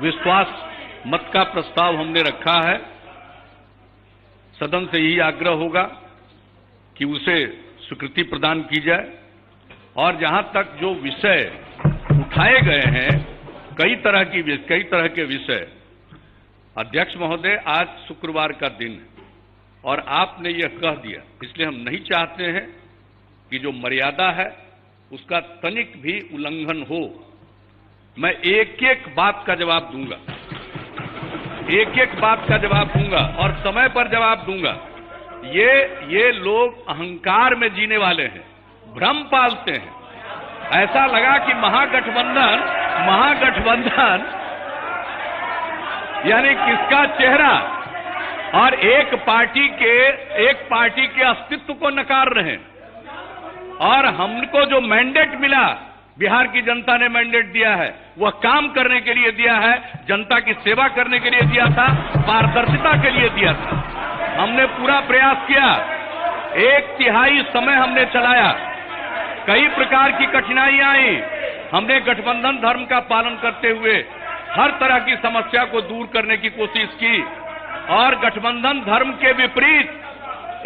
विश्वास मत का प्रस्ताव हमने रखा है। सदन से यही आग्रह होगा कि उसे स्वीकृति प्रदान की जाए और जहां तक जो विषय उठाए गए हैं, कई तरह के विषय, अध्यक्ष महोदय, आज शुक्रवार का दिन है और आपने यह कह दिया, इसलिए हम नहीं चाहते हैं कि जो मर्यादा है उसका तनिक भी उल्लंघन हो। मैं एक एक बात का जवाब दूंगा, और समय पर जवाब दूंगा। ये लोग अहंकार में जीने वाले हैं, भ्रम पालते हैं। ऐसा लगा कि महागठबंधन यानी किसका चेहरा, और एक पार्टी के अस्तित्व को नकार रहे हैं। और हमको जो मैंडेट मिला, बिहार की जनता ने मैंडेट दिया है, वह काम करने के लिए दिया है, जनता की सेवा करने के लिए दिया था, पारदर्शिता के लिए दिया था। हमने पूरा प्रयास किया, 1/3 समय हमने चलाया, कई प्रकार की कठिनाइयां आई, हमने गठबंधन धर्म का पालन करते हुए हर तरह की समस्या को दूर करने की कोशिश की। और गठबंधन धर्म के विपरीत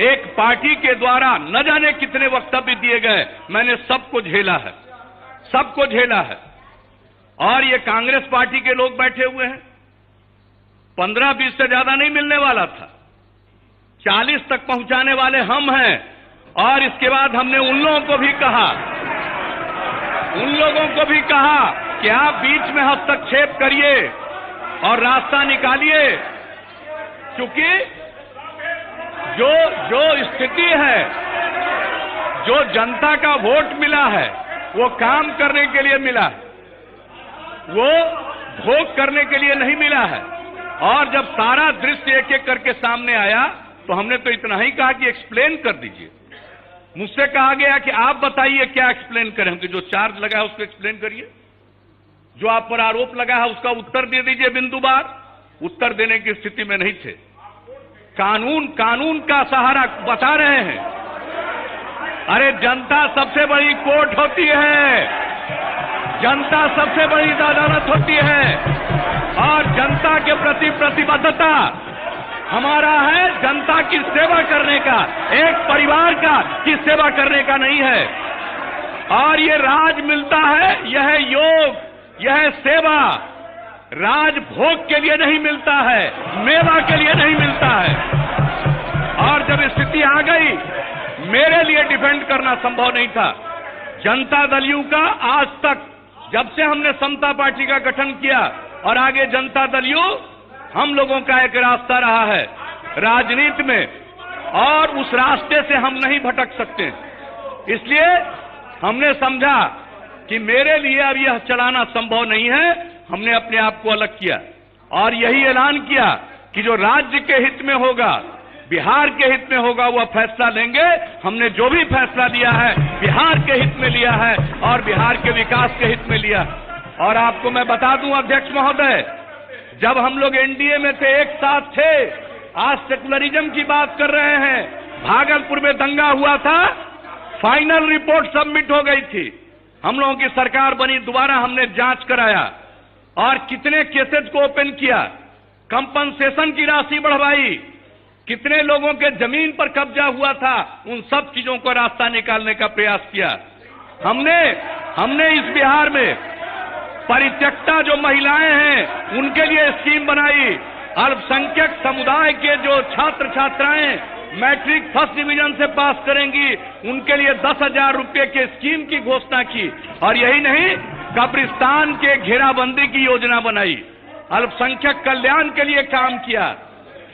एक पार्टी के द्वारा न जाने कितने वक्तव्य दिए गए, मैंने सबको झेला है। और ये कांग्रेस पार्टी के लोग बैठे हुए हैं, 15-20 से ज्यादा नहीं मिलने वाला था, 40 तक पहुंचाने वाले हम हैं। और इसके बाद हमने उन लोगों को भी कहा कि आप बीच में हस्तक्षेप करिए और रास्ता निकालिए, क्योंकि जो स्थिति है, जो जनता का वोट मिला है, वो काम करने के लिए मिला है, वो भोग करने के लिए नहीं मिला है। और जब सारा दृश्य एक एक करके सामने आया तो हमने तो इतना ही कहा कि एक्सप्लेन कर दीजिए। मुझसे कहा गया कि आप बताइए क्या एक्सप्लेन करें, कि जो चार्ज लगा है उसको एक्सप्लेन करिए, जो आप पर आरोप लगा है उसका उत्तर दे दीजिए बिंदुवार। उत्तर देने की स्थिति में नहीं थे। कानून का सहारा बता रहे हैं। अरे जनता सबसे बड़ी कोर्ट होती है, जनता सबसे बड़ी अदालत होती है, और जनता के प्रति प्रतिबद्धता हमारा है जनता की सेवा करने का, एक परिवार की सेवा करने का नहीं है। और ये राज मिलता है, यह योग, यह सेवा राज भोग के लिए नहीं मिलता है, मेवा के लिए नहीं मिलता है। और जब स्थिति आ गई, मेरे लिए डिफेंड करना संभव नहीं था। जनता दल यू का आज तक, जब से हमने समता पार्टी का गठन किया और आगे जनता दल यू, हम लोगों का एक रास्ता रहा है राजनीति में, और उस रास्ते से हम नहीं भटक सकते। इसलिए हमने समझा कि मेरे लिए अब यह चलाना संभव नहीं है। हमने अपने आप को अलग किया और यही ऐलान किया कि जो राज्य के हित में होगा, बिहार के हित में होगा, वह फैसला लेंगे। हमने जो भी फैसला लिया है बिहार के हित में लिया है और बिहार के विकास के हित में लिया। और आपको मैं बता दूं अध्यक्ष महोदय, जब हम लोग एनडीए में थे, एक साथ थे, आज सेकुलरिज्म की बात कर रहे हैं। भागलपुर में दंगा हुआ था, फाइनल रिपोर्ट सबमिट हो गई थी, हम लोगों की सरकार बनी, दोबारा हमने जांच कराया और कितने केसेज को ओपन किया, कंपनसेशन की राशि बढ़वाई, कितने लोगों के जमीन पर कब्जा हुआ था, उन सब चीजों को रास्ता निकालने का प्रयास किया। हमने इस बिहार में परित्यक्ता जो महिलाएं हैं उनके लिए स्कीम बनाई। अल्पसंख्यक समुदाय के जो छात्र छात्राएं मैट्रिक फर्स्ट डिवीजन से पास करेंगी, उनके लिए 10,000 रुपए के स्कीम की घोषणा की। और यही नहीं, कब्रिस्तान के घेराबंदी की योजना बनाई, अल्पसंख्यक कल्याण के लिए काम किया।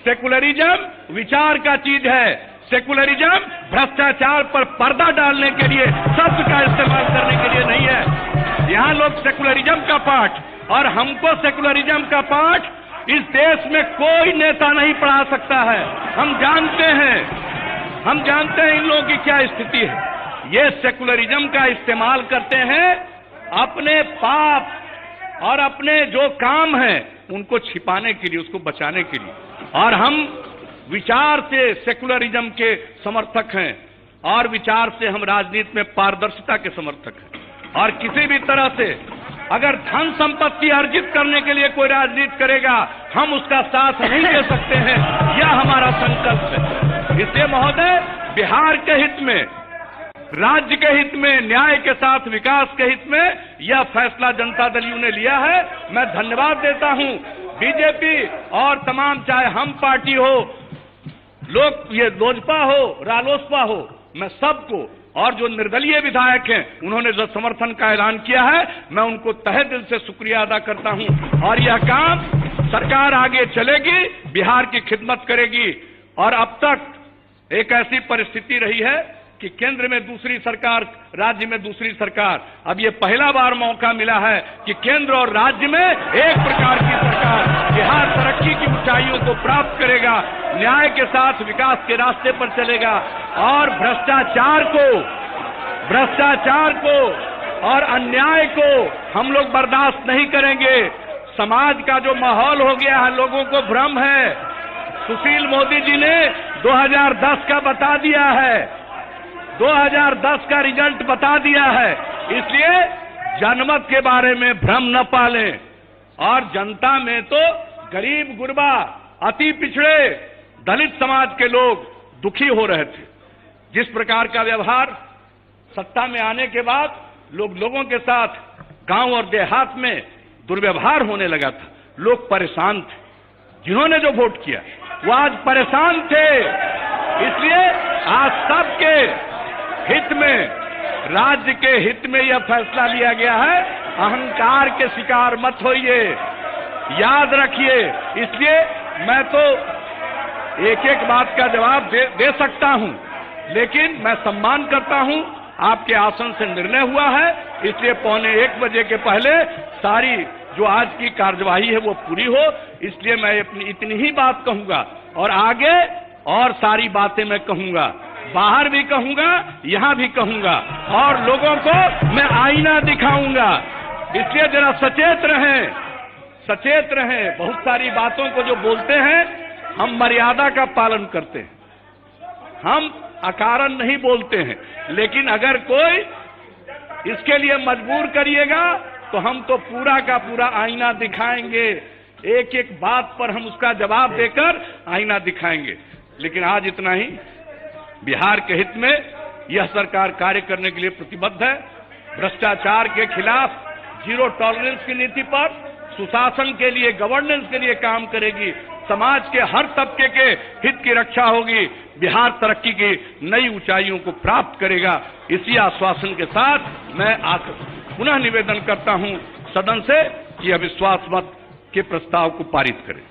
सेकुलरिज्म विचार का चीज है, सेकुलरिज्म भ्रष्टाचार पर पर्दा डालने के लिए, शब्द का इस्तेमाल करने के लिए नहीं है। यहां लोग सेकुलरिज्म का पाठ, और हमको सेकुलरिज्म का पाठ इस देश में कोई नेता नहीं पढ़ा सकता है। हम जानते हैं इन लोगों की क्या स्थिति है। ये सेकुलरिज्म का इस्तेमाल करते हैं अपने पाप और अपने जो काम है उनको छिपाने के लिए, उसको बचाने के लिए। और हम विचार से सेकुलरिज्म के समर्थक हैं और विचार से हम राजनीति में पारदर्शिता के समर्थक हैं। और किसी भी तरह से अगर धन संपत्ति अर्जित करने के लिए कोई राजनीति करेगा, हम उसका साथ नहीं दे सकते हैं। यह हमारा संकल्प है। इसलिए महोदय, बिहार के हित में, राज्य के हित में, न्याय के साथ विकास के हित में यह फैसला जनता दल यू ने लिया है। मैं धन्यवाद देता हूं बीजेपी और तमाम, चाहे हम पार्टी हो, लोग ये लोजपा हो, रालोसपा हो, मैं सबको, और जो निर्दलीय विधायक हैं उन्होंने जो समर्थन का ऐलान किया है, मैं उनको तहे दिल से शुक्रिया अदा करता हूं। और यह काम सरकार आगे चलेगी, बिहार की खिदमत करेगी। और अब तक एक ऐसी परिस्थिति रही है कि केंद्र में दूसरी सरकार, राज्य में दूसरी सरकार। अब ये पहला बार मौका मिला है कि केंद्र और राज्य में एक प्रकार की सरकार। बिहार तरक्की की ऊंचाइयों को प्राप्त करेगा, न्याय के साथ विकास के रास्ते पर चलेगा और भ्रष्टाचार को और अन्याय को हम लोग बर्दाश्त नहीं करेंगे। समाज का जो माहौल हो गया है, लोगों को भ्रम है। सुशील मोदी जी ने 2010 का बता दिया है, 2010 का रिजल्ट बता दिया है। इसलिए जनमत के बारे में भ्रम न पालें। और जनता में तो गरीब गुरबा, अति पिछड़े, दलित समाज के लोग दुखी हो रहे थे। जिस प्रकार का व्यवहार सत्ता में आने के बाद लोगों के साथ गांव और देहात में दुर्व्यवहार होने लगा था, लोग परेशान थे। जिन्होंने जो वोट किया वो आज परेशान थे। इसलिए आज सबके हित में, राज्य के हित में यह फैसला लिया गया है। अहंकार के शिकार मत होइए, याद रखिए। इसलिए मैं तो एक एक बात का जवाब दे सकता हूं, लेकिन मैं सम्मान करता हूं, आपके आसन से निर्णय हुआ है। इसलिए 12:45 बजे के पहले सारी जो आज की कार्यवाही है वो पूरी हो। इसलिए मैं अपनी इतनी ही बात कहूंगा और आगे और सारी बातें मैं कहूंगा, बाहर भी कहूंगा, यहां भी कहूंगा, और लोगों को मैं आईना दिखाऊंगा। इसलिए जरा सचेत रहें, सचेत रहें। बहुत सारी बातों को जो बोलते हैं, हम मर्यादा का पालन करते हैं, हम अकारण नहीं बोलते हैं। लेकिन अगर कोई इसके लिए मजबूर करिएगा तो हम तो पूरा का पूरा आईना दिखाएंगे। एक एक बात पर हम उसका जवाब देकर आईना दिखाएंगे। लेकिन आज इतना ही। बिहार के हित में यह सरकार कार्य करने के लिए प्रतिबद्ध है। भ्रष्टाचार के खिलाफ जीरो टॉलरेंस की नीति पर, सुशासन के लिए, गवर्नेंस के लिए काम करेगी। समाज के हर तबके के हित की रक्षा होगी। बिहार तरक्की की नई ऊंचाइयों को प्राप्त करेगा। इसी आश्वासन के साथ मैं पुनः निवेदन करता हूं सदन से कि अविश्वास मत के प्रस्ताव को पारित करें।